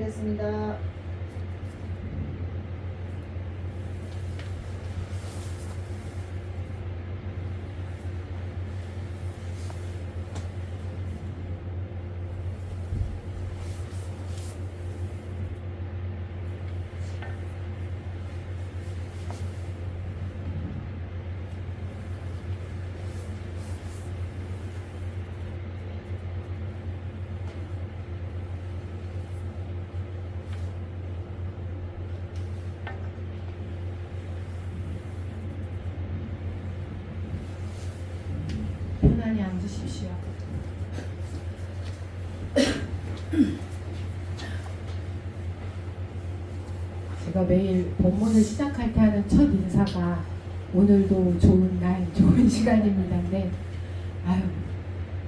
하겠습니다. 편안히 앉으십시오. 제가 매일 본문을 시작할 때 하는 첫 인사가 오늘도 좋은 날, 좋은 시간입니다인데, 아유,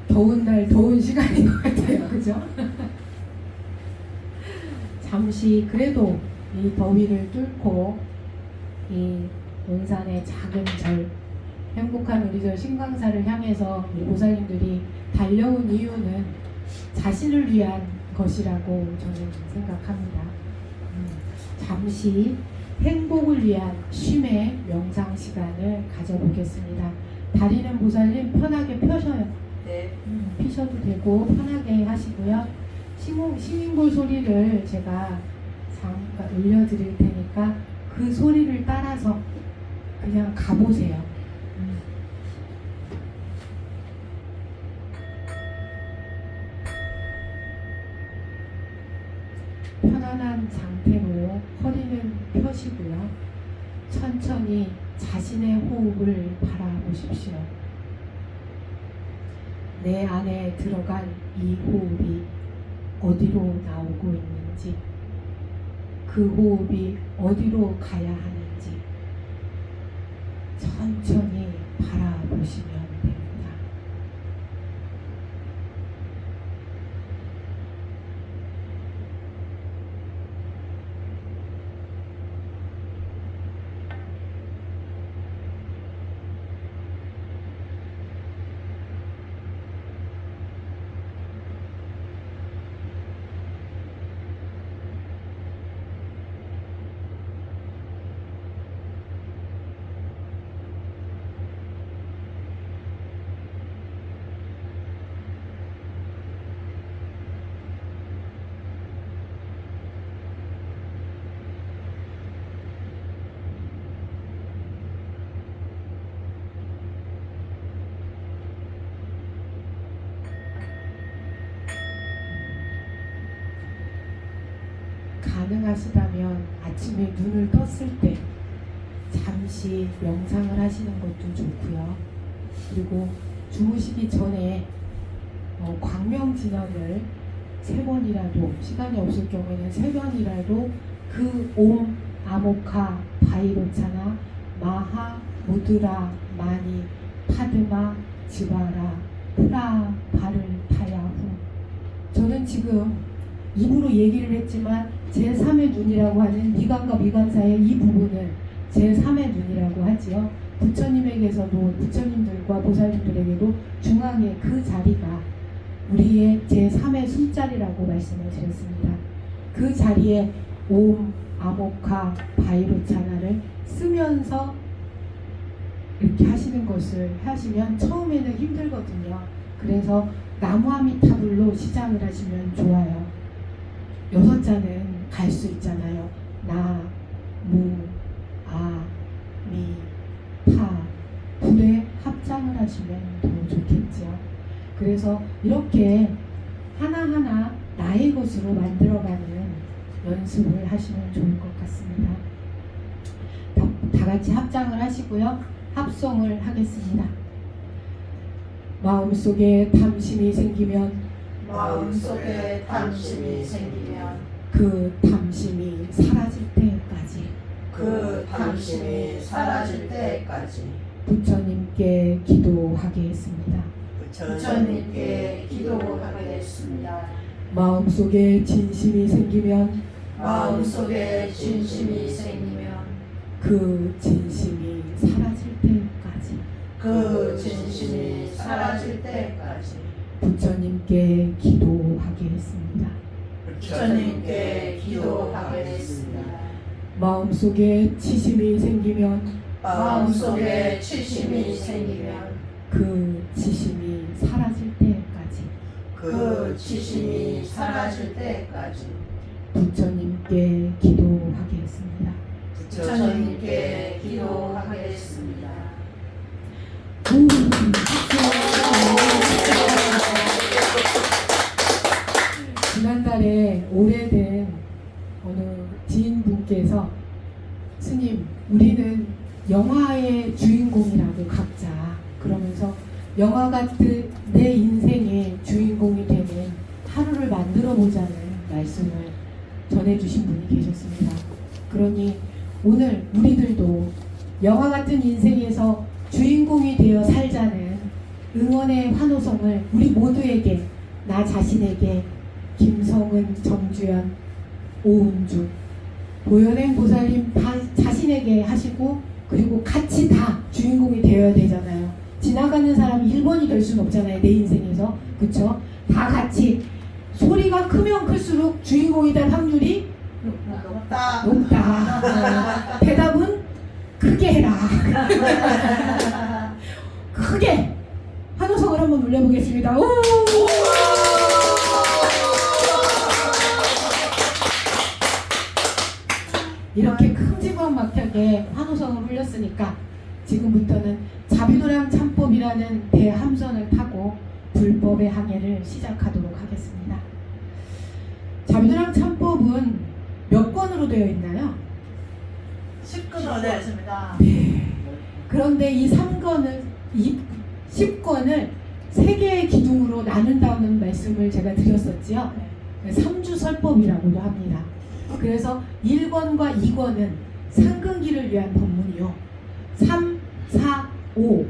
더운 날, 더운 시간인 것 같아요. 그죠? 잠시 그래도 이 더위를 뚫고 이 논산의 작은 절, 행복한 우리 저 신광사를 향해서 우리 보살님들이 달려온 이유는 자신을 위한 것이라고 저는 생각합니다. 잠시 행복을 위한 쉼의 명상 시간을 가져보겠습니다. 다리는 보살님 편하게 펴셔요. 네. 피셔도 되고 편하게 하시고요. 시민골 소리를 제가 잠깐 올려드릴 테니까 그 소리를 따라서 그냥 가보세요. 편안한 상태로 허리는 펴시고요. 천천히 자신의 호흡을 바라보십시오. 내 안에 들어간 이 호흡이 어디로 나오고 있는지, 그 호흡이 어디로 가야 하는지 천천히 바라보시면 됩니다. 가능하시다면 아침에 눈을 떴을 때 잠시 명상을 하시는 것도 좋고요. 그리고 주무시기 전에 광명진언을 3번이라도, 시간이 없을 경우에는 3번이라도 그 옴 아모카 바이로차나 마하 무드라 마니 파드마 지바라 프라 바를 타야후, 저는 지금 입으로 얘기를 했지만 제3의 눈이라고 하는 미간과 미간사의 이 부분을 제3의 눈이라고 하지요. 부처님에게서도, 부처님들과 보살님들에게도 중앙의 그 자리가 우리의 제3의 숨자리라고 말씀을 드렸습니다. 그 자리에 옴 아모카 바이로차나를 쓰면서 이렇게 하시는 것을 하시면 처음에는 힘들거든요. 그래서 나무아미타불로 시작을 하시면 좋아요. 6자는 갈 수 있잖아요. 나, 무, 아, 미, 파, 불에 합장을 하시면 더 좋겠죠. 그래서 이렇게 하나하나 나의 것으로 만들어가는 연습을 하시면 좋을 것 같습니다. 다 같이 합장을 하시고요. 합송을 하겠습니다. 마음속에 탐심이 생기면, 마음속에 탐심이 생기면 그 탐심이 사라질 때까지, 그 탐심이 사라질 때까지 부처님께 기도하겠습니다. 부처님께 기도하겠습니다. 마음속에 진심이 생기면, 마음속에 진심이 생기면 그 진심이 사라질 때까지, 그 진심이 사라질 때까지 부처님께 기도하겠습니다. 부처님께 기도하겠습니다. 마음속에 치심이 생기면 마음속에 치심이 생기면 그 치심이 사라질 때까지 그 치심이 사라질 때까지 부처님께 기도하겠습니다. 부처님께 기도하겠습니다. 지난달에 오래된 어느 지인분께서 스님, 우리는 영화의 주인공이라고 각자 그러면서 영화 같은 내 인생의 주인공이 되는 하루를 만들어 보자는 말씀을 전해주신 분이 계셨습니다. 그러니 오늘 우리들도 영화 같은 인생에서 주인공이 되어 살자는 응원의 환호성을 우리 모두에게, 나 자신에게, 김성은, 정주연, 오은주, 보현행 보살님 다 자신에게 하시고, 그리고 같이 다 주인공이 되어야 되잖아요. 지나가는 사람 1번이 될 수는 없잖아요, 내 인생에서. 그쵸? 다 같이 소리가 크면 클수록 주인공이 될 확률이 높다. 높다. 대답은 크게 해라. 크게 환호성을 한번 올려보겠습니다. 오! 이렇게 큼지막하게 환호성을 올렸으니까 지금부터는 자비도량 참법이라는 대함선을 타고 불법의 항해를 시작하도록 하겠습니다. 자비도량 참법은 몇 권으로 되어 있나요? 10권으로 되어 있습니다. 네. 그런데 이 3권을, 이 10권을 3개의 기둥으로 나눈다는 말씀을 제가 드렸었지요. 3주설법이라고도 합니다. 그래서 1권과 2권은 상근기를 위한 법문이요. 3, 4, 5,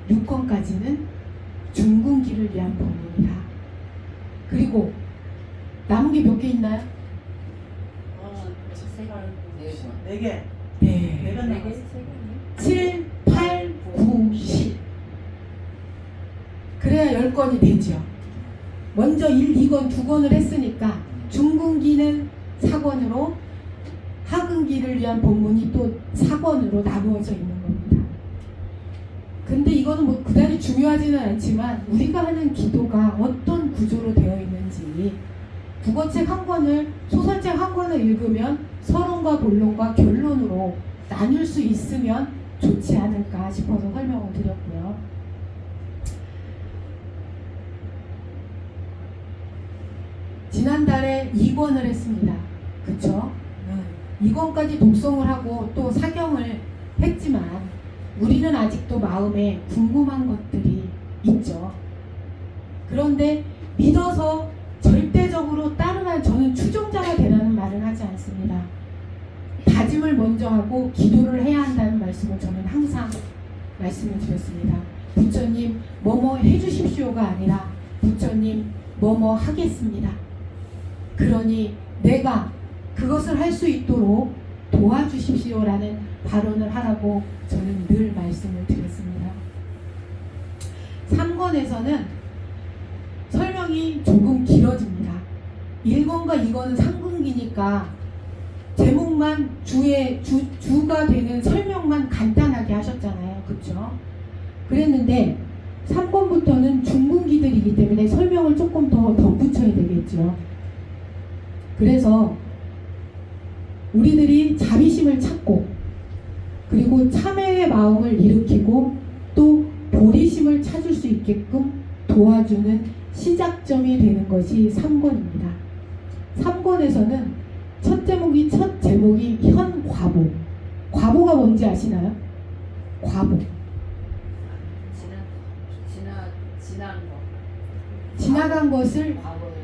6권까지는 중근기를 위한 법문이다. 그리고 남은 게 몇 개 있나요? 4개. 네. 4개. 7, 8, 9, 10. 그래야 10권이 되죠. 먼저 1, 2권, 2권을 했으니까 중근기는 4권으로, 하근기를 위한 법문이 또 4권으로 나누어져 있는 겁니다. 근데 이거는 뭐 그다지 중요하지는 않지만 우리가 하는 기도가 어떤 구조로 되어 있는지, 국어책 한 권을, 소설책 한 권을 읽으면 서론과 본론과 결론으로 나눌 수 있으면 좋지 않을까 싶어서 설명을 드렸고요. 지난달에 2권을 했습니다. 그쵸? 2권까지 독송을 하고 또 사경을 했지만 우리는 아직도 마음에 궁금한 것들이 있죠. 그런데 믿어서 절대적으로 따르만, 저는 추종자가 되라는 말을 하지 않습니다. 다짐을 먼저 하고 기도를 해야 한다는 말씀을 저는 항상 말씀을 드렸습니다. 부처님 뭐뭐 해주십시오가 아니라 부처님 뭐뭐 하겠습니다. 그러니 내가 그것을 할 수 있도록 도와주십시오라는 발언을 하라고 저는 늘 말씀을 드렸습니다. 3권에서는 설명이 조금 길어집니다. 1권과 2권은 상근기니까 제목만 주가 되는 설명만 간단하게 하셨잖아요. 그렇죠? 그랬는데 3권부터는 중근기들이기 때문에 설명을 조금 더 덧붙여야 되겠죠. 그래서 우리들이 자비심을 찾고, 그리고 참회의 마음을 일으키고 또 보리심을 찾을 수 있게끔 도와주는 시작점이 되는 것이 3권입니다. 3권에서는 첫 제목이 현과보. 과보가 뭔지 아시나요? 과보. 지나간 것을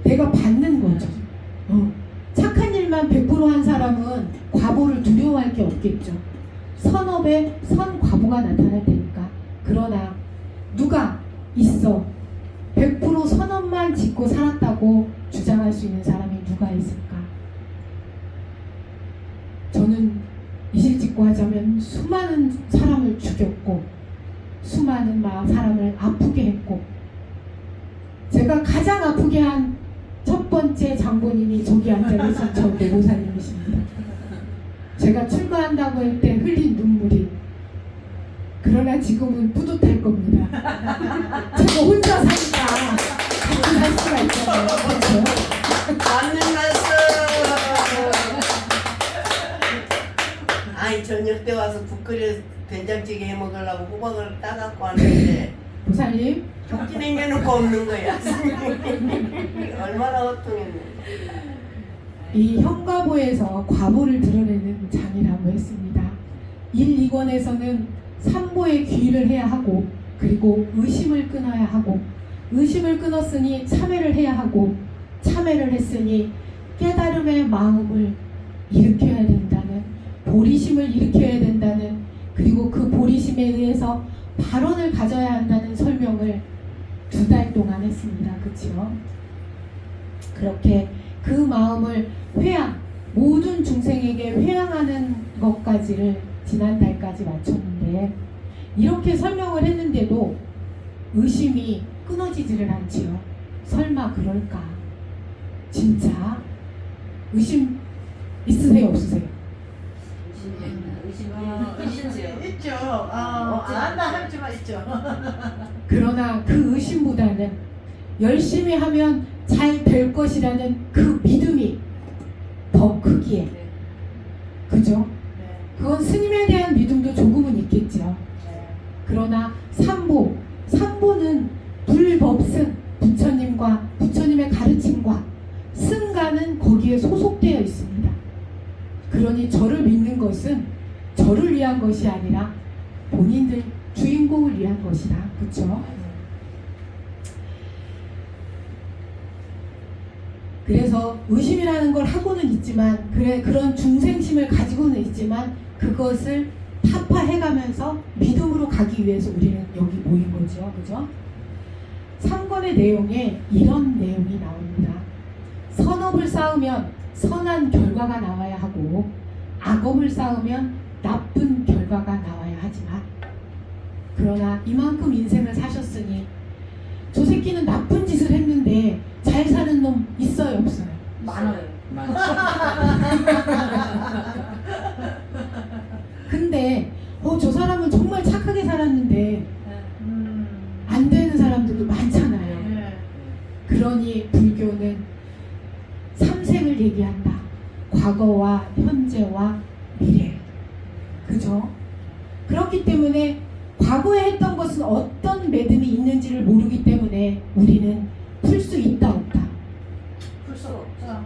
내가 받는 거죠. 착한 일만 100% 한 사람은 과보를 두려워할 게 없겠죠. 선업에 선과보가 나타날 테니까. 그러나 누가 있어 100% 선업만 짓고 살았다고 주장할 수 있는 사람이 누가 있을까? 저는 이실직고 하자면 수많은 사람을 죽였고 수많은 사람을 아프게 했고, 제가 가장 아프게 한 첫 번째 장본인이 저기 앉아 계신 저 노보살님이십니다. 제가 출가한다고 할 때 흘린 눈물이, 그러나 지금은 뿌듯할 겁니다. 제가 혼자 사니까 같이 살 수가 있잖아요. 그렇죠? 맞는 말씀. 아이 저녁 때 와서 국 끓여 된장찌개 해 먹으려고 호박을 따갖고 왔는데 보살님, 격지 남겨놓고 없는 거야. 얼마나 허통했네. 이 현과보에서 과보를 드러내는 장이라고 했습니다. 1, 2권에서는 삼보의 귀의를 해야 하고, 그리고 의심을 끊어야 하고, 의심을 끊었으니 참회를 해야 하고, 참회를 했으니 깨달음의 마음을 일으켜야 된다는, 보리심을 일으켜야 된다는, 그리고 그 보리심에 의해서 발언을 가져야 한다는 설명을 2달 동안 했습니다. 그렇죠? 그렇게 그 마음을 회양, 모든 중생에게 회양하는 것까지를 지난달까지 마쳤는데, 이렇게 설명을 했는데도 의심이 끊어지지를 않지요. 설마 그럴까? 진짜? 의심 있으세요, 없으세요? 있죠. 안 한다 하지만 있죠. 그러나 그 의심보다는 열심히 하면 잘 될 것이라는 그 믿음이 더 크기에, 그죠? 네. 그건 스님에 대한 믿음도 조금은 있겠죠. 네. 그러나 삼보는 불법승, 부처님과 부처님의 가르침과 승가는 거기에 소속되어 있습니다. 그러니 저를 믿는 것은 저를 위한 것이 아니라 본인들 주인공을 위한 것이다. 그렇죠? 그래서 의심이라는 걸 하고는 있지만, 그런 중생심을 가지고는 있지만, 그것을 타파해가면서 믿음으로 가기 위해서 우리는 여기 모인 거죠. 그죠? 3권의 내용에 이런 내용이 나옵니다. 선업을 쌓으면 선한 결과가 나와야 하고, 악업을 쌓으면 나쁜 결과가 나와야 하지만, 그러나 이만큼 인생을 사셨으니 저 새끼는 나쁜 짓을 했는데 잘 사는 놈 있어요, 없어요? 많아요. 근데 저 사람은 정말 착하게 살았는데 안 되는 사람들도 많잖아요. 네. 그러니 불교는 삼생을 얘기한다. 과거와 현재와 미래. 그죠? 그렇기 때문에 과거에 했던 것은 어떤 매듭이 있는지를 모르기 때문에 우리는 풀 수 있다 없다. 풀 수 없죠.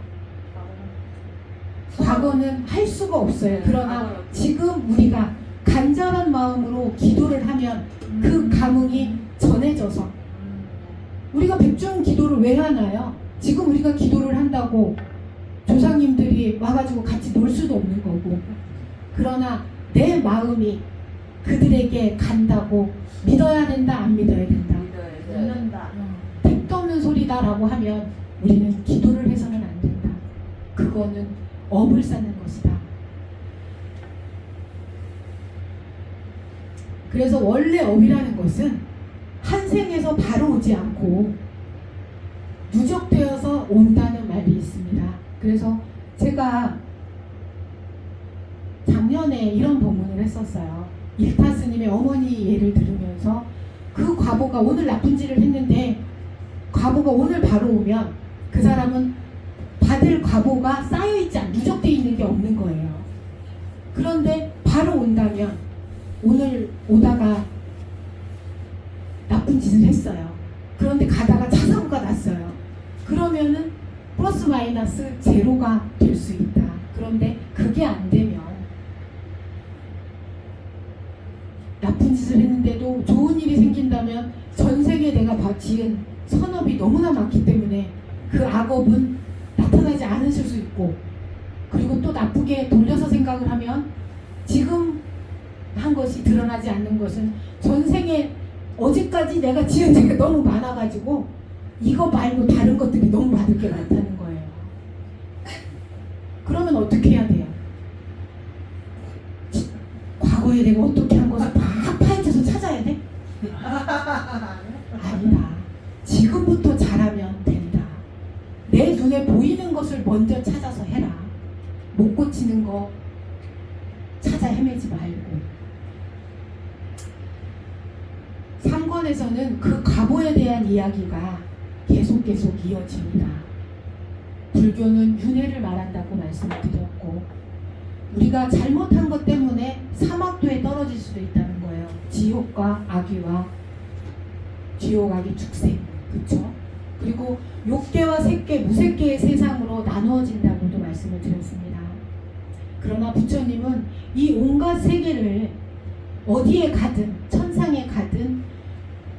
과거는 할 수가 없어요. 그러나 지금 우리가 간절한 마음으로 기도를 하면 그 감흥이 전해져서, 우리가 백중 기도를 왜 하나요? 지금 우리가 기도를 한다고 조상님들이 와가지고 같이 놀 수도 없는 거고, 그러나 내 마음이 그들에게 간다고 믿어야 된다, 안 믿어야 된다? 믿는다. 택도 없는 소리다라고 하면 우리는 기도를 해서는 안 된다. 그거는 업을 쌓는 것이다. 그래서 원래 업이라는 것은 한 생에서 바로 오지 않고 누적되어서 온다는 말이 있습니다. 그래서 제가 작년에 이런 법문을 했었어요. 일타 스님의 어머니 예를 들으면서, 그 과보가 오늘 나쁜 짓을 했는데 과보가 오늘 바로 오면 그 사람은 받을 과보가 쌓여있지 않, 누적되어 있는 게 없는 거예요. 그런데 바로 온다면, 오늘 오다가 나쁜 짓을 했어요. 그런데 가다가 차 사고가 났어요. 그러면은 플러스 마이너스 제로가 될 수 있다. 그런데 그게 안 되면, 나쁜 짓을 했는데도 좋은 일이 생긴다면 전생에 내가 지은 선업이 너무나 많기 때문에 그 악업은 나타나지 않으실 수 있고, 그리고 또 나쁘게 돌려서 생각을 하면 지금 한 것이 드러나지 않는 것은 전생에 어제까지 내가 지은 죄가 너무 많아가지고 이거 말고 다른 것들이 너무 많을 게 많다는 거예요. 그러면 어떻게 해야 돼요? 과거에 내가 어떻게 한 것을 막 파헤쳐서 찾아야 돼? 아니다. 지금부터 잘하면 된다. 내 눈에 것을 먼저 찾아서 해라. 못 고치는 거 찾아 헤매지 말고. 3권에서는 그 과보에 대한 이야기가 계속 이어집니다. 불교는 윤회를 말한다고 말씀드렸고, 우리가 잘못한 것 때문에 사막도에 떨어질 수도 있다는 거예요. 지옥과 악귀와 지옥, 악귀, 축생, 그렇죠? 그리고 욕계와 색계, 무색계의 세상으로 나누어진다고도 말씀을 드렸습니다. 그러나 부처님은 이 온갖 세계를 어디에 가든, 천상에 가든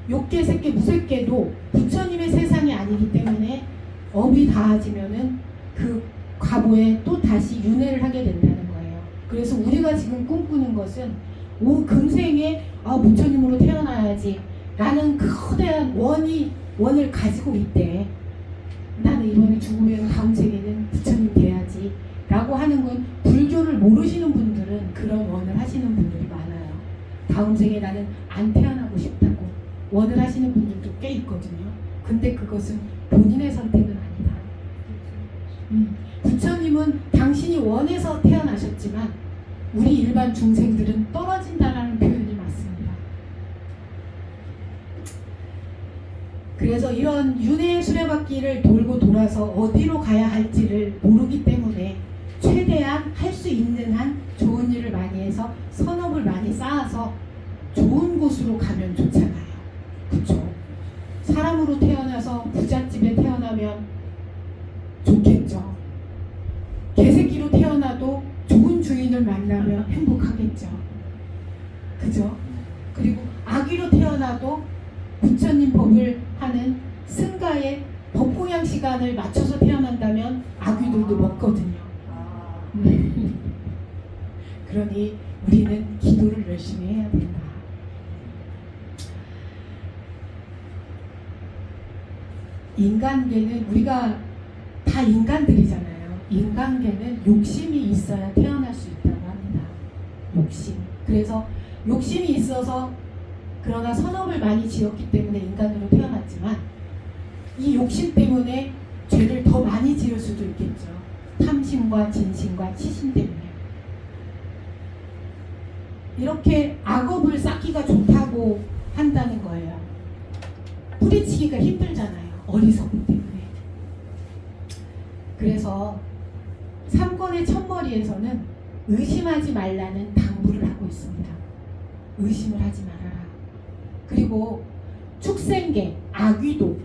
욕계, 색계, 무색계도 부처님의 세상이 아니기 때문에 업이 닿아지면은 그 과보에 또 다시 윤회를 하게 된다는 거예요. 그래서 우리가 지금 꿈꾸는 것은 금생에 부처님으로 태어나야지 라는 거대한 원을 가지고 있대. 나는 이번에 죽으면 다음 생에는 부처님 돼야지 라고 하는 건, 불교를 모르시는 분들은 그런 원을 하시는 분들이 많아요. 다음 생에 나는 안 태어나고 싶다고 원을 하시는 분들도 꽤 있거든요. 근데 그것은 본인의 선택은 아니다. 부처님은 당신이 원해서 태어나셨지만 우리 일반 중생들은 떨어진다라는 표현이 맞습니다. 그래서 이런 윤회의 수레바퀴를 돌고 돌아서 어디로 가야 할지를 모르기 때문에 최대한 할 수 있는 한 좋은 일을 많이 해서 선업을 많이 쌓아서 좋은 곳으로 가면 좋잖아요. 그렇죠? 사람으로 태어나서 부잣집에 태어나면 좋겠죠. 개새끼로 태어나도 좋은 주인을 만나면 행복하겠죠. 그죠? 그리고 아기로 태어나도 부처님 법을 하는 승가의 법공양 시간을 맞춰서 태어난다면 아귀들도 먹거든요. 그러니 우리는 기도를 열심히 해야 된다. 인간계는, 우리가 다 인간들이잖아요. 인간계는 욕심이 있어야 태어날 수 있다고 합니다. 욕심. 그래서 욕심이 있어서, 그러나 선업을 많이 지었기 때문에 인간으로 태어났지만 이 욕심 때문에 죄를 더 많이 지을 수도 있겠죠. 탐심과 진심과 치심 때문에. 이렇게 악업을 쌓기가 좋다고 한다는 거예요. 뿌리치기가 힘들잖아요. 어리석기 때문에. 그래서 3권의 첫머리에서는 의심하지 말라는 당부를 하고 있습니다. 의심을 하지 말아라. 그리고 축생계, 아귀도,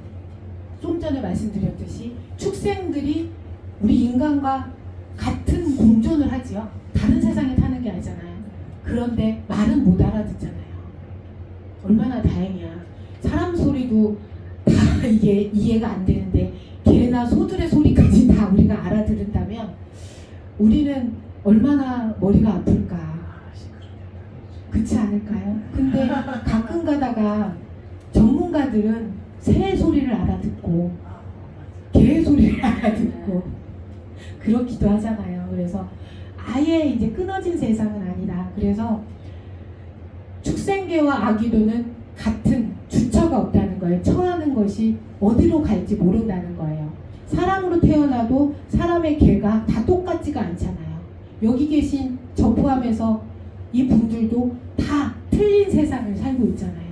좀 전에 말씀드렸듯이 축생들이 우리 인간과 같은 공존을 하지요. 다른 세상에 사는 게 아니잖아요. 그런데 말은 못 알아듣잖아요. 얼마나 다행이야. 사람 소리도 다 이게 이해가 안 되는데 개나 소들의 소리까지 다 우리가 알아들은다면 우리는 얼마나 머리가 아플까. 그렇지 않을까요? 근데 가끔 가다가 전문가들은 새 소리를 알아듣고 개 소리를 알아듣고 그렇기도 하잖아요. 그래서 아예 이제 끊어진 세상은 아니다. 그래서 축생계와 아귀도는 같은 주처가 없다는 거예요. 처하는 것이 어디로 갈지 모른다는 거예요. 사람으로 태어나도 사람의 계가 다 똑같지가 않잖아요. 여기 계신 저 포함해서 이 분들도 다 틀린 세상을 살고 있잖아요.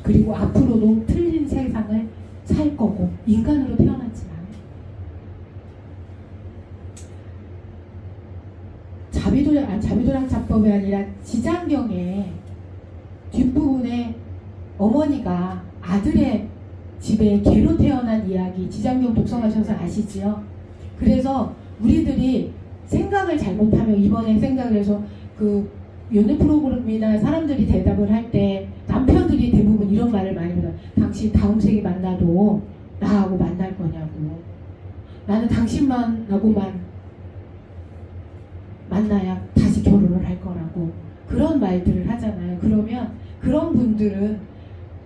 그리고 앞으로도 틀린 세상을 살 거고, 인간으로 태어났지만 자비도량 자법이 아니라 지장경의 뒷부분에 어머니가 아들의 집에 개로 태어난 이야기, 지장경 독서하셔서 아시지요? 그래서 우리들이 생각을 잘못하면, 이번에 생각을 해서 그 연애 프로그램이나 사람들이 대답을 할 때 남편들이 대부분 이런 말을 많이 해요. 당신 다음 생에 만나도 나하고 만날 거냐고. 나는 당신만하고만 만나야 다시 결혼을 할 거라고. 그런 말들을 하잖아요. 그러면 그런 분들은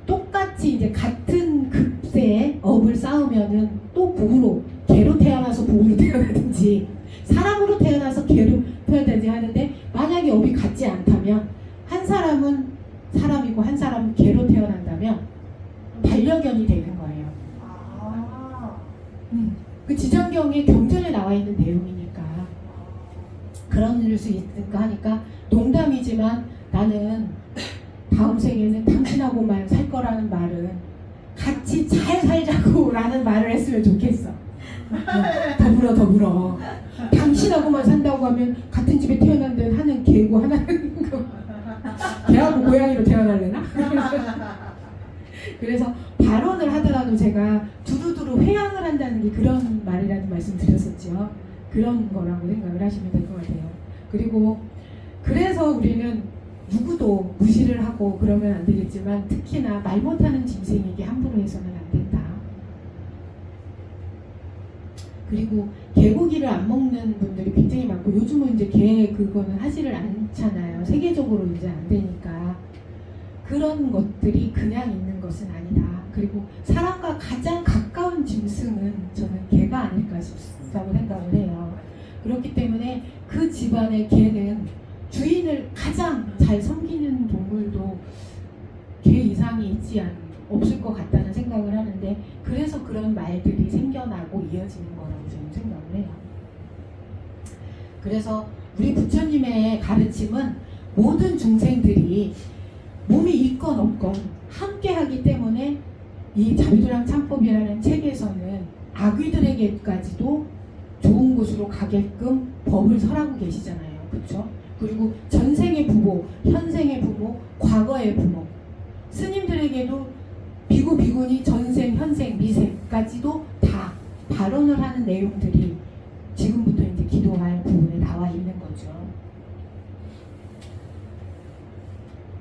똑같이 이제 같은 급세에 업을 쌓으면은 또 부부로, 개로 태어나서 부부로 태어나든지 사람으로 태어나서 개로 태어나든지 하는데, 만약에 업이 같지 않다면 한 사람은 사람이고 한 사람은 개로 태어난다면 반려견이 되는 거예요. 그 지장경에 경전에 나와 있는 내용이니까 그런 일 수 있을까 하니까 농담이지만 나는 다음 생에는 당신하고만 살 거라는 말은 같이 잘 살자고 라는 말을 했으면 좋겠어. 더불어 당신하고만 산다고 하면 같은 집에 태어난 데는 하는 개고 하나는 개하고 고양이로 태어날래나? 그래서 발언을 하더라도 제가 두루두루 회양을 한다는 게 그런 말이라는 말씀 드렸었죠. 그런 거라고 생각을 하시면 될 것 같아요. 그리고 그래서 우리는 누구도 무시를 하고 그러면 안 되겠지만 특히나 말 못하는 짐승에게 함부로 해서는 안 된다. 그리고 개고기를 안 먹는 분들이 굉장히 많고 요즘은 이제 개 그거는 하지를 않잖아요. 세계적으로 이제 안 되니까 그런 것들이 그냥 있는 것은 아니다. 그리고 사람과 가장 가까운 짐승은 저는 개가 아닐까 싶다고 생각을 해요. 그렇기 때문에 그 집안의 개는 주인을 가장 잘 섬기는 동물도 개 이상이 없을 것 같다는 생각을 하는데 그래서 그런 말들이 생겨나고 이어지는 거라고 저는 생각을 해요. 그래서 우리 부처님의 가르침은 모든 중생들이 몸이 있건 없건 함께 하기 때문에 이 자비도량 참법이라는 책에서는 아귀들에게까지도 좋은 곳으로 가게끔 법을 설하고 계시잖아요. 그렇죠? 그리고 전생의 부모, 현생의 부모, 과거의 부모 스님들에게도 비구, 비구니, 전생, 현생, 미생까지도 다 발언을 하는 내용들이 지금부터 이제 기도할 부분에 나와 있는 거죠.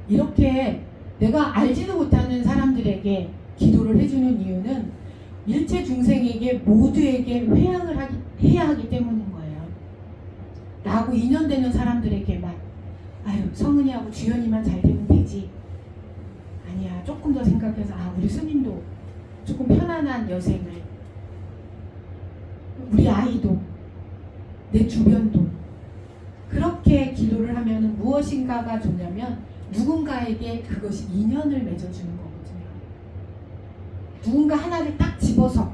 이렇게 내가 알지도 못하는 사람들에게 기도를 해주는 이유는 일체 중생에게 모두에게 회양을 해야 하기 때문인 거예요. 나하고 인연되는 사람들에게만 아유 성은이하고 주연이만 잘 되면 되지. 아니야 조금 더 생각해서 우리 스님도 조금 편안한 여생을 우리 아이도 내 주변도 그렇게 기도를 하면 무엇인가가 좋냐면 누군가에게 그것이 인연을 맺어주는 거거든요. 누군가 하나를 딱 집어서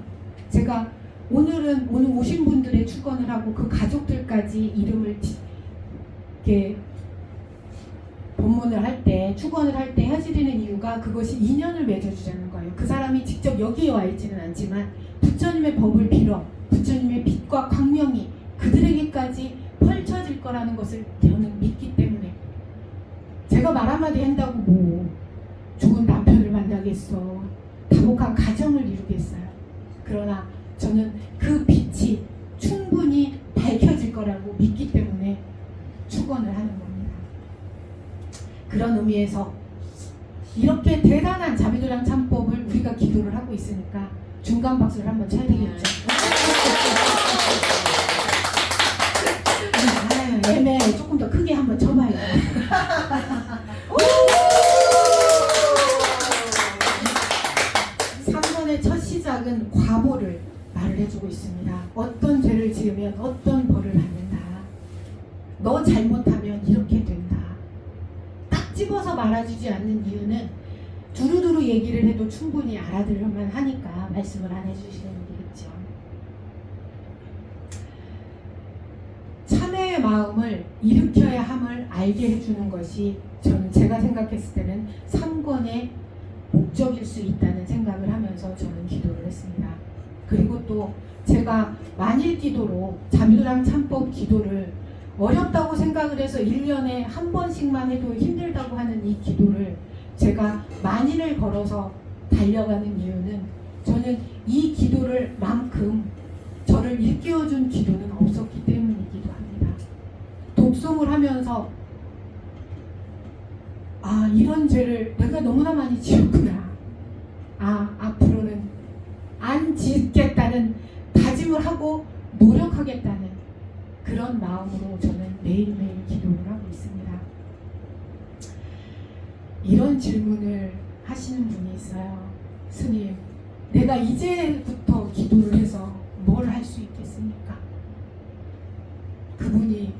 제가 오늘 오신 분들의 축원을 하고 그 가족들까지 이름을 이렇게 본문을 할 때 축원을 할 때 해드리는 이유가 그것이 인연을 맺어주자는 거예요. 그 사람이 직접 여기에 와 있지는 않지만 부처님의 법을 빌어 부처님의 빛과 광명이 그들에게까지 펼쳐질 거라는 것을 저는 믿기 때문에 제가 말 한마디 한다고 뭐 좋은 남편을 만나겠어 다복한 가정을 이루겠어요. 그러나 저는 그 빛이 충분히 밝혀질 거라고 믿기 때문에 축원을 하는 겁니다. 그런 의미에서 이렇게 대단한 자비도량 참법을 우리가 기도를 하고 있으니까 중간 박수를 한번 쳐야 되겠죠. 애매 조금 더 크게 한번 쳐봐요. 3번의 첫 시작은 과보를 말을 해주고 있습니다. 어떤 죄를 지으면 어떤 벌을 받는다. 너 잘못하면 이렇게 된다. 딱 집어서 말해주지 않는 이유는 두루두루 얘기를 해도 충분히 알아들을만 하니까 말씀을 안 해주시는 거겠죠. 참회의 마음을 일으켜야 함을 알게 해주는 것이 저는 제가 생각했을 때는 3권의 목적일 수 있다는 생각을 하면서 저는 기도를 했습니다. 그리고 또 제가 만일 기도로 자비도량 참법 기도를 어렵다고 생각을 해서 1년에 한 번씩만 해도 힘들다고 하는 이 기도를 제가 만일을 걸어서 달려가는 이유는 저는 이 기도를 만큼 저를 일깨워준 기도는 없었기 때문이기도 합니다. 독송을 하면서 이런 죄를 내가 너무나 많이 지었구나. 앞으로는 안 짓겠다는 다짐을 하고 노력하겠다는 그런 마음으로 저는 매일매일 기도를 하고 있습니다. 이런 질문을 하시는 분이 있어요. 스님, 내가 이제부터 기도를 해서 뭘 할 수 있겠습니까? 그분이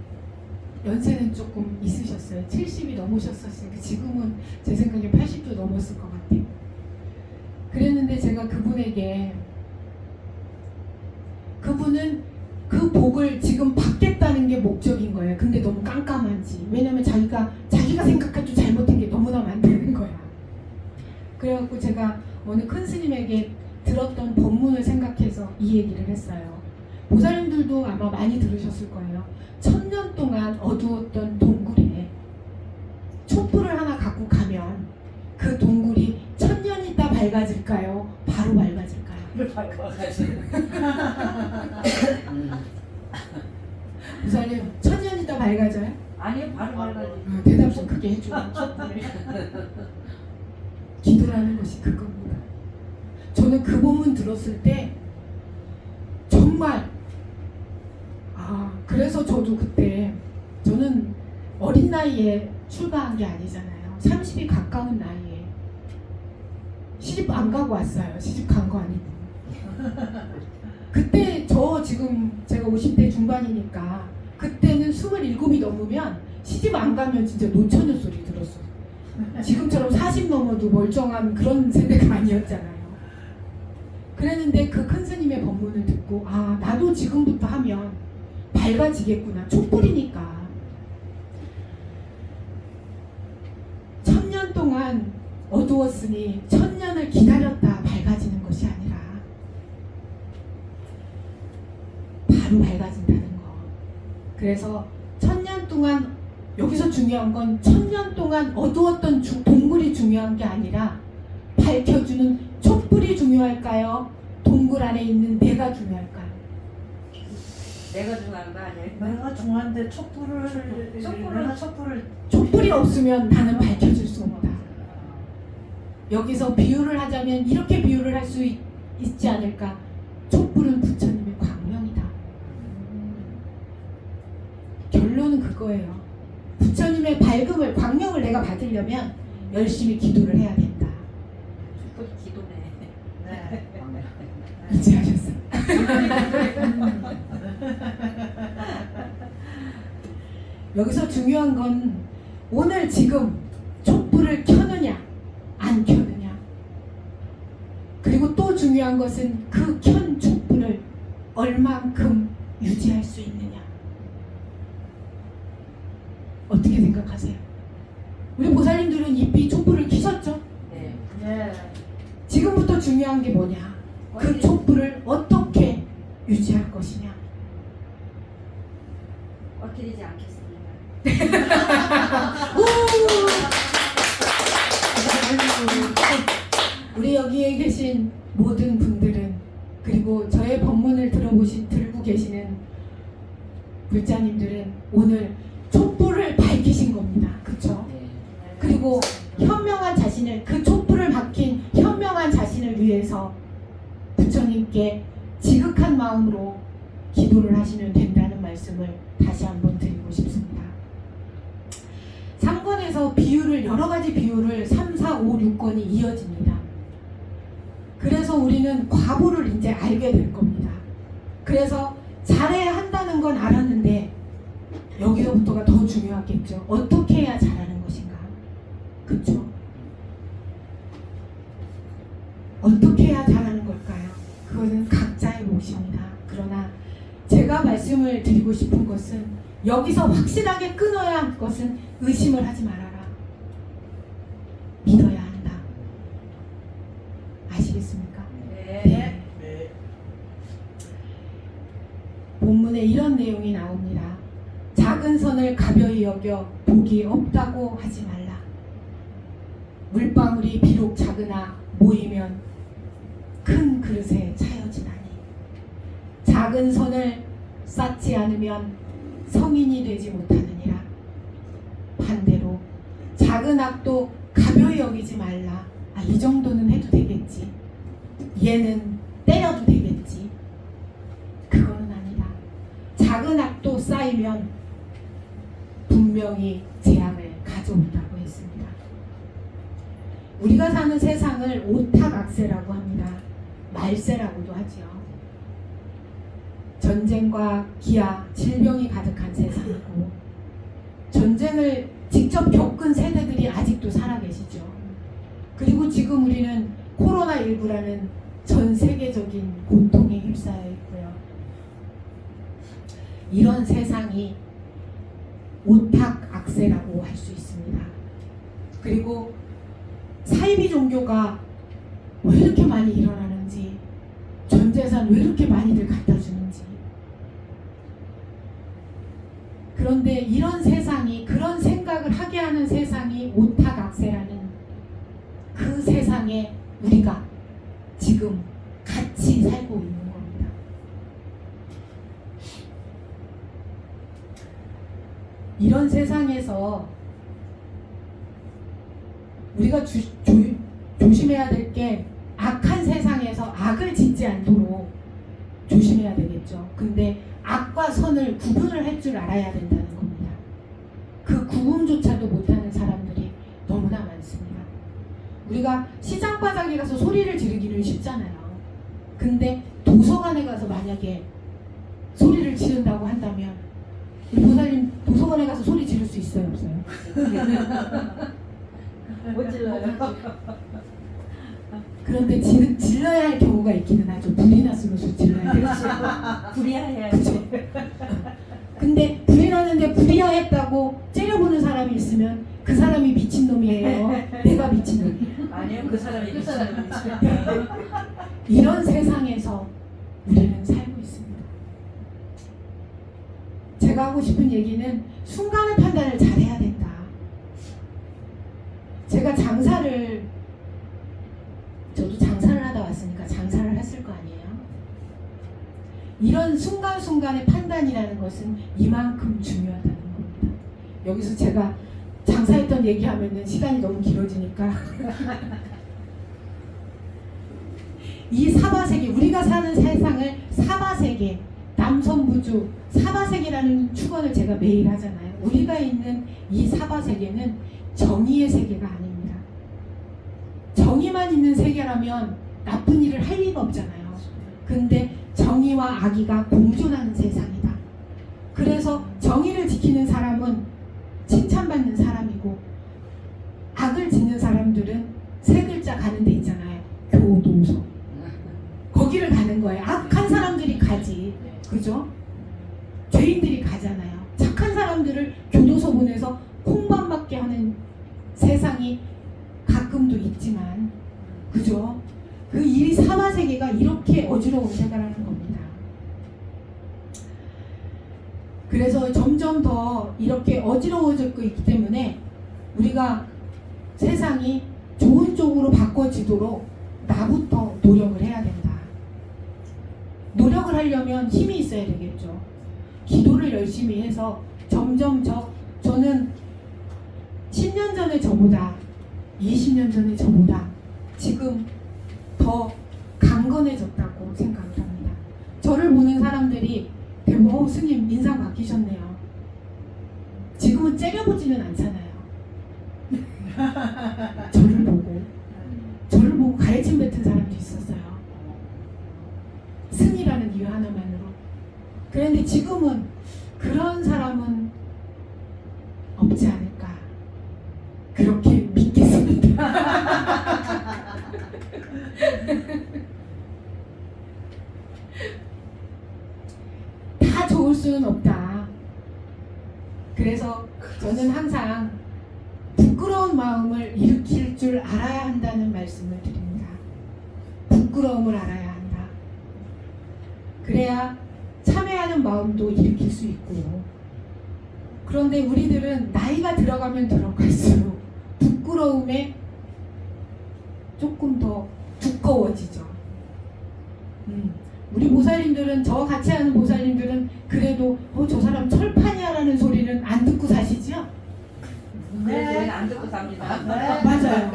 연세는 조금 있으셨어요. 70이 넘으셨었으니까 지금은 제 생각에 80도 넘었을 것 같아요. 그랬는데 제가 그분에게 그 그분은 그 복을 지금 받겠다는 게 목적인 거예요. 근데 너무 깜깜한지. 왜냐면 자기가 생각해도 잘못한 게 너무나 많다는 거야. 그래갖고 제가 어느 큰 스님에게 들었던 본문을 생각해서 이 얘기를 했어요. 보살님들도 아마 많이 들으셨을 거예요. 1000년 동안 어두웠던 동굴에 촛불을 하나 갖고 가면 그 동굴이 1000년 있다 밝아질까요? 바로 밝아질까요? 보살님 1000년 있다 밝아져요? 아니요, 바로 말하지. 대답 좀 크게 해줘요. 기도라는 것이 그겁니다. 저는 그 본문 들었을 때 정말 그래서 저도 그때 저는 어린 나이에 출가한 게 아니잖아요. 30이 가까운 나이에 시집 안 가고 왔어요. 시집 간 거 아니고. 그때 저 지금 제가 50대 중반이니까 그때는 27이 넘으면 시집 안 가면 진짜 노처녀 소리 들었어요. 지금처럼 40 넘어도 멀쩡한 그런 세대가 아니었잖아요. 그랬는데 그 큰 스님의 법문을 듣고 나도 지금부터 하면 밝아지겠구나. 촛불이니까. 1000년 동안 어두웠으니 1000년을 기다렸다 밝아지는 것이 아니라 바로 밝아진다는 거. 그래서 1000년 동안 여기서 중요한 건 1000년 동안 어두웠던 동굴이 중요한 게 아니라 밝혀주는 촛불이 중요할까요? 동굴 안에 있는 내가 중요할까요? 내가 중요한 거 아니에요? 내가 중요한데 촛불을 촛불이 없으면 나는 밝혀질 수 없다. 여기서 비유를 하자면 이렇게 비유를 할 수 있지 않을까? 촛불은 부처님의 광명이다. 결론은 그거예요. 부처님의 밝음을, 광명을 내가 받으려면 열심히 기도를 해야 된다. 촛불 기도네. 네. 이제 하셨어. 여기서 중요한 건 오늘 지금 촛불을 켜느냐 안 켜느냐, 그리고 또 중요한 것은 그 켠 촛불을 얼만큼 유지할 수 있느냐. 어떻게 생각하세요? 우리 보살님들은 이미 촛불을 켜셨죠? 네. 네. 지금부터 중요한 게 뭐냐? 그 촛불을 어떻게 유지할 것이냐. 꺾이지 않겠습니다. 우리 여기에 계신 모든 분들은, 그리고 저의 법문을 들고 계시는 불자님들은 오늘 촛불을 밝히신 겁니다. 그쵸? 그리고 현명한 자신을, 그 촛불을 밝힌 현명한 자신을 위해서 부처님께 지극한 마음으로 기도를 하시면 된다는 말씀을 다시 한번 드리고 싶습니다. 3권에서 비유를, 여러 가지 비유를 3, 4, 5, 6권이 이어집니다. 그래서 우리는 과보를 이제 알게 될 겁니다. 그래서 잘해야 한다는 건 알았는데 여기서부터가 더 중요하겠죠. 어떻게 해야 잘하는 것인가? 그쵸? 어떻게 해야 잘하는 걸까요? 그것은 각자의 몫입니다. 그러나 제가 말씀을 드리고 싶은 것은, 여기서 확실하게 끊어야 할 것은 의심을 하지 말아라. 믿어야 한다. 아시겠습니까? 네. 네. 본문에 이런 내용이 나옵니다. 작은 선을 가벼이 여겨 복이 없다고 하지 말라. 물방울이 비록 작으나 모이면 큰 그릇에 차여지나니, 작은 선을 쌓지 않으면 성인이 되지 못하느니라. 반대로 작은 악도 가벼이 여기지 말라. 이 정도는 해도 되겠지, 얘는 때려도 되겠지, 그거는 아니다. 작은 악도 쌓이면 분명히 재앙을 가져온다고 했습니다. 우리가 사는 세상을 오탁악세라고 합니다. 말세라고도 하죠. 전쟁과 기아, 질병이 가득한 세상이고, 전쟁을 직접 겪은 세대들이 아직도 살아계시죠. 그리고 지금 우리는 코로나19라는 전 세계적인 고통에 휩싸여 있고요. 이런 세상이 오탁 악세라고 할 수 있습니다. 그리고 사이비 종교가 왜 이렇게 많이 일어나는지, 전 재산 왜 이렇게 많이들 갖다 주는지. 그런데 이런 세상이, 그런 생각을 하게 하는 세상이 오탁 악세라는 그 세상에 우리가 지금 같이 살고 있는 겁니다. 이런 세상에서 우리가 조심해야 될 게, 악한 세상에서 악을 짓지 않도록 조심해야 되겠죠. 근데 악과 선을 구분을 할 줄 알아야 된다는 겁니다. 그 구분조차도 못하는 사람들이 너무나 많습니다. 우리가 시장 바닥에 가서 소리를 지르기는 쉽잖아요. 근데 도서관에 가서 만약에 소리를 지른다고 한다면, 우리 보살님 도서관에 가서 소리 지를 수 있어요, 없어요? 못 질러요. 그런데 질러야 할 경우가 있기는 하죠. 불이 났으면서 질러야 돼요. 불이야해야지. 근데 불이 나는데 불이야했다고 째려보는 사람이 있으면 그 사람이 미친놈이에요. 내가 미친놈이에요. 아니요, 그 사람이 그 사람이 이런 세상에서 우리는 살고 있습니다. 제가 하고 싶은 얘기는 순간의 판단을 잘해야 된다. 제가 저도 장사를 하다 왔으니까 장사를 했을 거 아니에요. 이런 순간순간의 판단이라는 것은 이만큼 중요하다는 겁니다. 여기서 제가 장사했던 얘기하면은 시간이 너무 길어지니까 이 사바세계, 우리가 사는 세상을 사바세계, 남선부주 사바세계라는 축원을 제가 매일 하잖아요. 우리가 있는 이 사바세계는 정의의 세계가 아닙니다. 정의만 있는 세계라면 나쁜 일을 할 리가 없잖아요. 근데 정의와 악의가 공존하는 세상이다. 그래서 정의를 지키는 사람은 칭찬받는 사람이고, 악을 짓는 사람들은 세 글자 가는 데 있잖아요. 교도소. 거기를 가는 거예요. 악한 사람들이 가지. 그죠? 죄인들이 가잖아요. 착한 사람들을 교도소 보내서 콩밥 맞게 하는 세상이 가끔도 있지만, 그죠? 그 이 사바세계가 이렇게 어지러운 세계라는 겁니다. 그래서 점점 더 이렇게 어지러워지고 있기 때문에 우리가 세상이 좋은 쪽으로 바꿔지도록 나부터 노력을 해야 된다. 노력을 하려면 힘이 있어야 되겠죠. 기도를 열심히 해서 점점 저는 10년 전에 저보다, 20년 전에 저보다 지금 더 강건해졌다고 생각을 합니다. 저를 보는 사람들이 대부분 스님 인상 바뀌셨네요. 지금은 째려보지는 않잖아요. 저를 보고 가래침 뱉은 사람도 있었어요. 승이라는 이유 하나만으로. 그런데 지금은 그런 사람은 없지 않을까, 그렇게 믿겠습니다. 다 좋을 수는 없다. 그래서 저는 항상 부끄러운 마음을 일으킬 줄 알아야 한다는 말씀을 드립니다. 부끄러움을 알아야 한다. 그래야 참회하는 마음도 일으킬 수 있고. 그런데 우리들은 나이가 들어가면 들어갈수록 부끄러움에 조금 더 두꺼워지죠. 우리 보살님들은, 저와 같이 하는 보살님들은 그래도 저 사람 철판이야 라는 소리는 안 듣고 사시죠? 그래서 저희는 안 듣고 삽니다. 맞아요.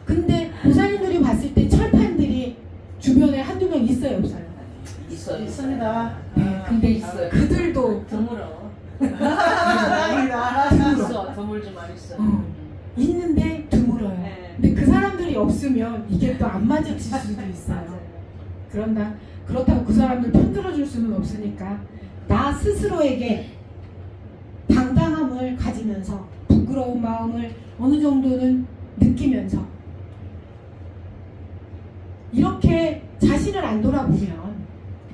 근데 보살님들이 봤을 때 철판들이 주변에 한두 명 있어요, 없어요? 있어요. 있습니다. 네, 근데 있어요. 그들도 드물어. 다행이다. 있어. 드물 좀 안 있어. 있는데 드물어요. 네. 근데 그 사람들이 없으면 이게 또 안 맞아질 수도 있어요. 그렇다고 그 사람들 편들어줄 수는 없으니까 나 스스로에게 당당함을 가지면서 부끄러운 마음을 어느 정도는 느끼면서 이렇게 자신을 안 돌아보면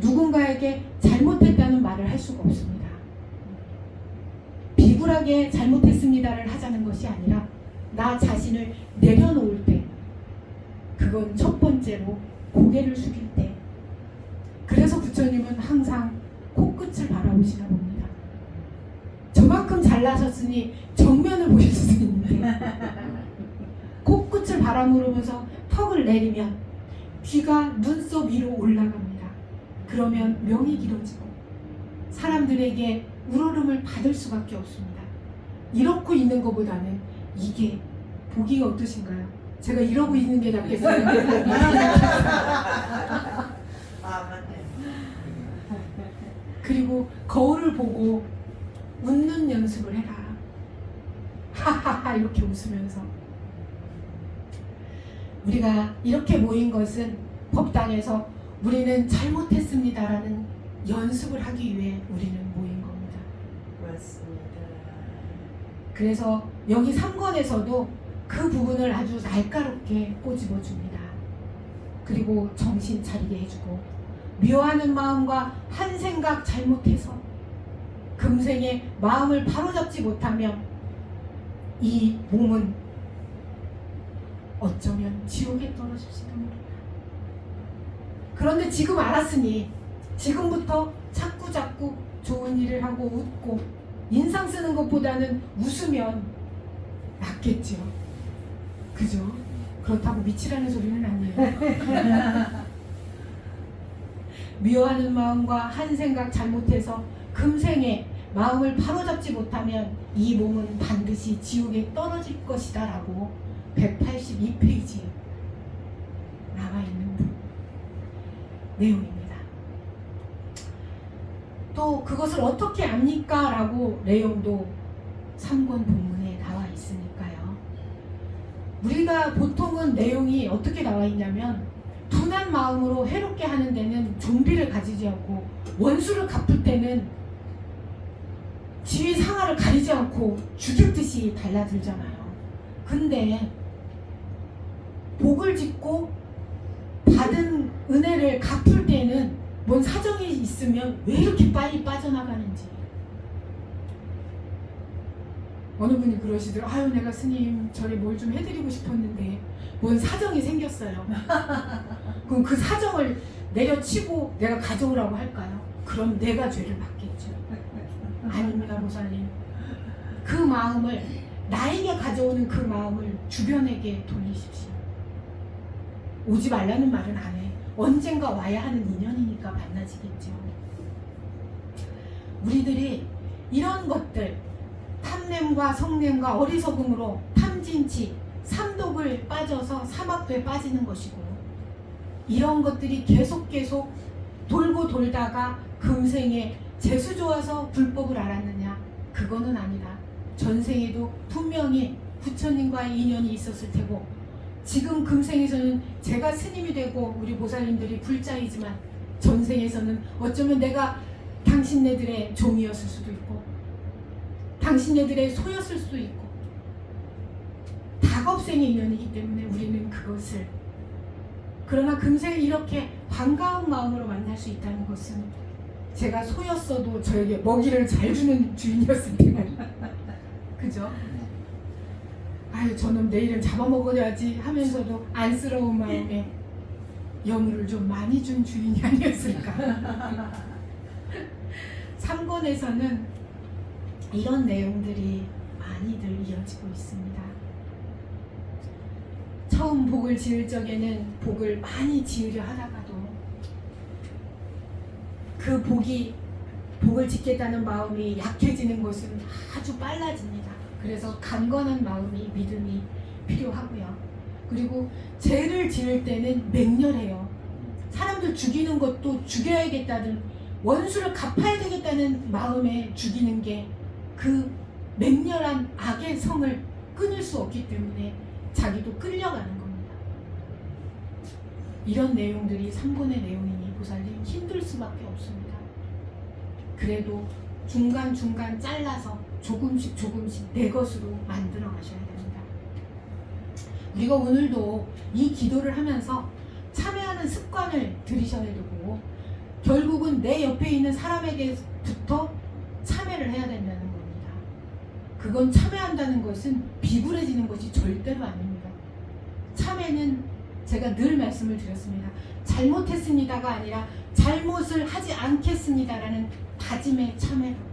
누군가에게 잘못했다는 말을 말을 할 수가 없습니다. 비굴하게 잘못했습니다를 하자는 것이 아니라 나 자신을 내려놓을 때, 그건 첫 번째로 고개를 숙일 때. 그래서 부처님은 항상 코끝을 바라보시나 봅니다. 저만큼 잘나셨으니 정면을 보실 수 있는데 코끝을 바라보면서 턱을 내리면 귀가 눈썹 위로 올라갑니다. 그러면 명이 길어지고 사람들에게 우러름을 받을 수밖에 없습니다. 이렇게 있는 것보다는 이게 보기가 어떠신가요? 제가 이러고 있는 게 낫겠어요? 아 맞네. 그리고 거울을 보고 웃는 연습을 해라. 하하하 이렇게 웃으면서. 우리가 이렇게 모인 것은 법당에서 우리는 잘못했습니다라는 연습을 하기 위해 우리는 모인 겁니다. 맞습니다. 그래서 여기 3권에서도 그 부분을 아주 날카롭게 꼬집어 줍니다. 그리고 정신 차리게 해주고, 미워하는 마음과 한 생각 잘못해서 금생에 마음을 바로잡지 못하면 이 몸은 어쩌면 지옥에 떨어질지도 모른다. 그런데 지금 알았으니 지금부터 자꾸 좋은 일을 하고 웃고 인상 쓰는 것보다는 웃으면 낫겠죠. 그죠? 그렇다고 미치라는 소리는 아니에요. 미워하는 마음과 한 생각 잘못해서 금생에 마음을 바로잡지 못하면 이 몸은 반드시 지옥에 떨어질 것이다 라고 182페이지에 나와있는 내용입니다. 또 그것을 어떻게 압니까? 라고 내용도 3권 본문에 나와 있으니까요. 우리가 보통은 내용이 어떻게 나와 있냐면, 둔한 마음으로 해롭게 하는 데는 존비를 가지지 않고, 원수를 갚을 때는 지위 상하를 가리지 않고 죽일 듯이 달라들잖아요. 근데 복을 짓고 받은 은혜를 갚을 때는 뭔 사정이 있으면 왜 이렇게 빨리 빠져나가는지. 어느 분이 그러시더라고요. 아유, 내가 스님 저리 뭘 좀 해드리고 싶었는데 뭔 사정이 생겼어요. 그럼 그 사정을 내려치고 내가 가져오라고 할까요? 그럼 내가 죄를 받겠죠. 아닙니다, 보살님. 그 마음을, 나에게 가져오는 그 마음을 주변에게 돌리십시오. 오지 말라는 말은 안 해. 언젠가 와야 하는 인연이니까 만나지겠죠. 우리들이 이런 것들, 탐냄과 성냄과 어리석음으로 탐진치, 삼독을 빠져서 사막도에 빠지는 것이고, 이런 것들이 계속 돌고 돌다가 금생에 재수 좋아서 불법을 알았느냐? 그거는 아니다. 전생에도 분명히 부처님과의 인연이 있었을 테고, 지금 금생에서는 제가 스님이 되고 우리 보살님들이 불자이지만 전생에서는 어쩌면 내가 당신네들의 종이었을 수도 있고 당신네들의 소였을 수도 있고, 다겁생의 인연이기 때문에 우리는 그것을, 그러나 금생에 이렇게 반가운 마음으로 만날 수 있다는 것은 제가 소였어도 저에게 먹이를 잘 주는 주인이었을 테고, 그죠? 아유, 저놈 내일은 잡아먹어야지 하면서도 안쓰러운 마음에 여물을 좀 많이 준 주인이 아니었을까. 3권에서는 이런 내용들이 많이들 이어지고 있습니다. 처음 복을 지을 적에는 복을 많이 지으려 하다가도 그 복을 짓겠다는 마음이 약해지는 것은 아주 빨라집니다. 그래서 강건한 마음이, 믿음이 필요하고요. 그리고 죄를 지을 때는 맹렬해요. 사람들 죽이는 것도 죽여야겠다는, 원수를 갚아야 되겠다는 마음에 죽이는 게 그 맹렬한 악의 성을 끊을 수 없기 때문에 자기도 끌려가는 겁니다. 이런 내용들이 3권의 내용이니 보살님 힘들 수밖에 없습니다. 그래도 중간중간 잘라서 조금씩 내 것으로 만들어 가셔야 됩니다. 우리가 오늘도 이 기도를 하면서 참여하는 습관을 들이셔야 되고, 결국은 내 옆에 있는 사람에게 부터 참여를 해야 된다는 겁니다. 그건 참여한다는 것은 비굴해지는 것이 절대로 아닙니다. 참여는 제가 늘 말씀을 드렸습니다. 잘못했습니다가 아니라 잘못을 하지 않겠습니다라는 다짐에 참여라고.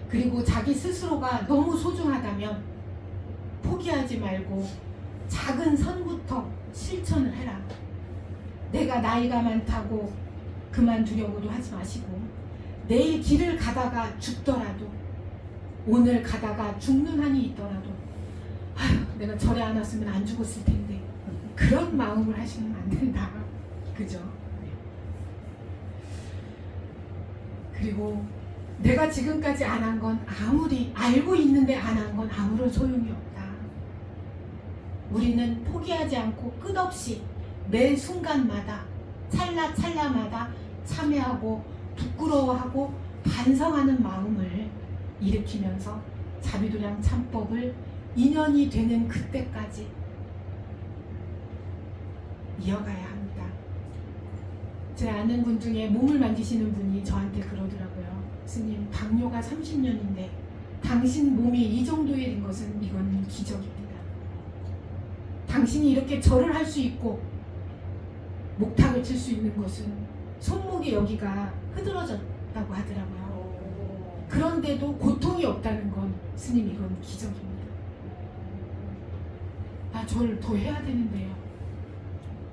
그리고 자기 스스로가 너무 소중하다면 포기하지 말고 작은 선부터 실천을 해라. 내가 나이가 많다고 그만두려고도 하지 마시고, 내일 길을 가다가 죽더라도, 오늘 가다가 죽는 한이 있더라도, 아휴, 내가 절에 안 왔으면 안 죽었을 텐데, 그런 마음을 하시면 안 된다. 그죠? 네. 그리고 내가 지금까지 안 한 건, 아무리 알고 있는데 안 한 건 아무런 소용이 없다. 우리는 포기하지 않고 끝없이 매 순간마다 찰나찰나마다 참여하고 부끄러워하고 반성하는 마음을 일으키면서 자비도량 참법을 2년이 되는 그때까지 이어가야 합니다. 제 아는 분 중에 몸을 만지시는 분이 저한테 그러더라고요. 스님, 당뇨가 30년인데 당신 몸이 이 정도에 된 것은 이건 기적입니다. 당신이 이렇게 절을 할 수 있고 목탁을 칠 수 있는 것은 손목이 여기가 흐드러졌다고 하더라고요. 그런데도 고통이 없다는 건 스님 이건 기적입니다. 아, 절을 더 해야 되는데요.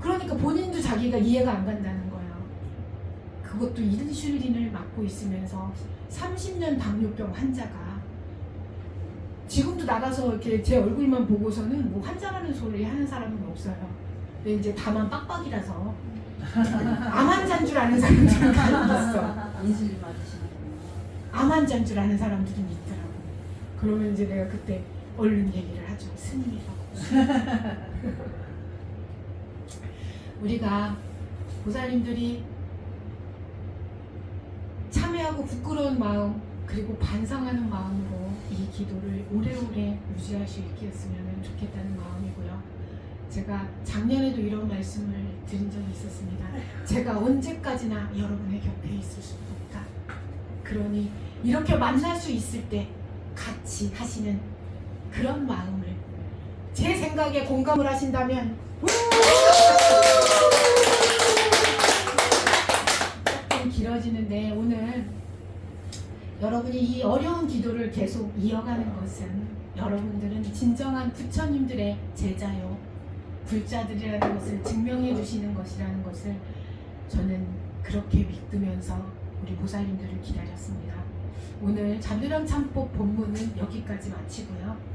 그러니까 본인도 자기가 이해가 안 간다는 거예요. 그것도 인슐린을 맞고 있으면서 30년 당뇨병 환자가 지금도 나가서 이렇게 제 얼굴만 보고서는 뭐 환자라는 소리 하는 사람은 없어요. 근데 이제 다만 빡빡이라서 암 환자인 줄 아는 사람들은 간혹 있어. 인슐린 맞으시는구나. 암 환자인 줄 아는 사람들은 있더라고. 그러면 이제 내가 그때 얼른 얘기를 하죠. 스님이라고. 우리가 보살님들이 참여하고 부끄러운 마음 그리고 반성하는 마음으로 이 기도를 오래오래 유지할 수 있겠으면 좋겠다는 마음이고요. 제가 작년에도 이런 말씀을 드린 적이 있었습니다. 제가 언제까지나 여러분의 곁에 있을 수는 없다. 그러니 이렇게 만날 수 있을 때 같이 하시는 그런 마음을 제 생각에 공감을 하신다면 조금 길어지는데 오늘 여러분이 이 어려운 기도를 계속 이어가는 것은 여러분들은 진정한 부처님들의 제자요 불자들이라는 것을 증명해 주시는 것이라는 것을 저는 그렇게 믿으면서 우리 보살님들을 기다렸습니다. 오늘 자비도량 참법 본문은 여기까지 마치고요.